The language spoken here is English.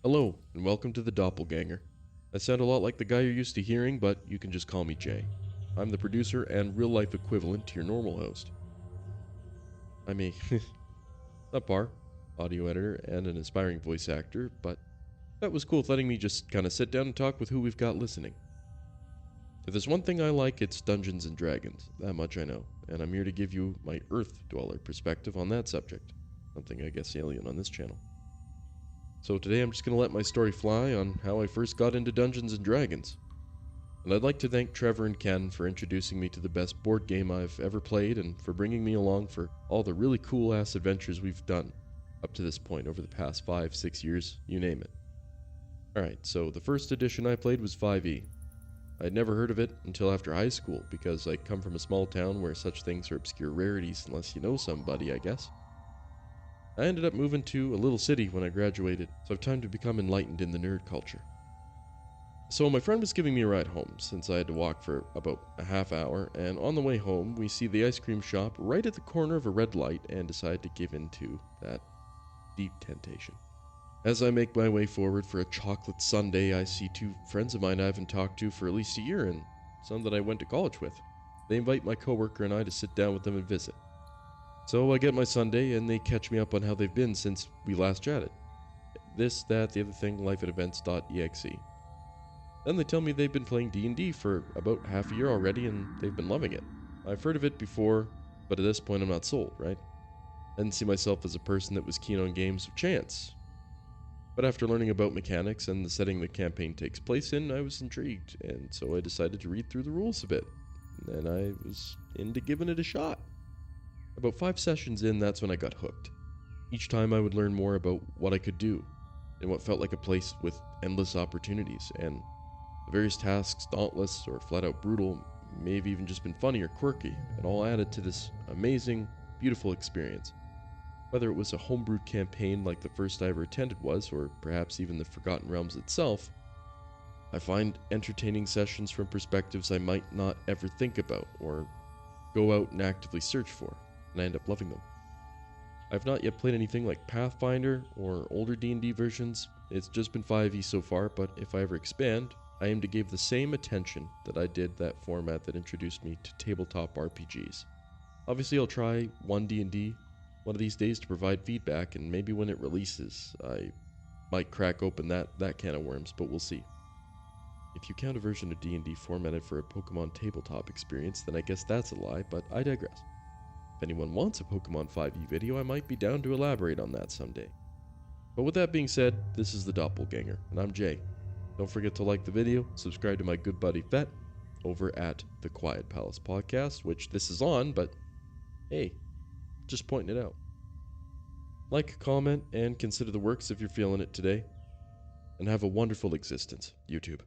Hello, and welcome to the Doppelganger. I sound a lot like the guy you're used to hearing, but you can just call me Jay. I'm the producer and real-life equivalent to your normal host. I'm a subpar audio editor and an aspiring voice actor, but that was cool with letting me just kind of sit down and talk with who we've got listening. If there's one thing I like, it's Dungeons and Dragons. That much I know, and I'm here to give you my Earth Dweller perspective on that subject. Something I guess alien on this channel. So today I'm just going to let my story fly on how I first got into Dungeons & Dragons. And I'd like to thank Trevor and Ken for introducing me to the best board game I've ever played and for bringing me along for all the really cool-ass adventures we've done up to this point over the past 5-6 years, you name it. Alright, so the first edition I played was 5e. I'd never heard of it until after high school because I come from a small town where such things are obscure rarities unless you know somebody, I guess. I ended up moving to a little city when I graduated, so I've time to become enlightened in the nerd culture. So my friend was giving me a ride home, since I had to walk for about a half hour, and on the way home, we see the ice cream shop right at the corner of a red light and decide to give in to that deep temptation. As I make my way forward for a chocolate sundae, I see two friends of mine I haven't talked to for at least a year, and some that I went to college with. They invite my coworker and I to sit down with them and visit. So I get my sundae, and they catch me up on how they've been since we last chatted. This, that, the other thing, life at events.exe. Then they tell me they've been playing D&D for about half a year already, and they've been loving it. I've heard of it before, but at this point I'm not sold, right? I didn't see myself as a person that was keen on games of chance. But after learning about mechanics and the setting the campaign takes place in, I was intrigued, and so I decided to read through the rules a bit. And I was into giving it a shot. About 5 sessions in, that's when I got hooked. Each time I would learn more about what I could do, in what felt like a place with endless opportunities, and the various tasks, dauntless or flat out brutal, may have even just been funny or quirky, it all added to this amazing, beautiful experience. Whether it was a homebrewed campaign like the first I ever attended was, or perhaps even the Forgotten Realms itself, I find entertaining sessions from perspectives I might not ever think about, or go out and actively search for. And I end up loving them. I've not yet played anything like Pathfinder or older D&D versions. It's just been 5e so far, but if I ever expand, I aim to give the same attention that I did that format that introduced me to tabletop RPGs. Obviously I'll try one D&D one of these days to provide feedback, and maybe when it releases, I might crack open that can of worms, but we'll see. If you count a version of D&D formatted for a Pokemon tabletop experience, then I guess that's a lie, but I digress. If anyone wants a Pokemon 5e video, I might be down to elaborate on that someday. But with that being said, this is the Doppelganger, and I'm Jay. Don't forget to like the video, subscribe to my good buddy Fett over at the Quiet Palace Podcast, which this is on, but hey, just pointing it out. Like, comment, and consider the works if you're feeling it today. And have a wonderful existence, YouTube.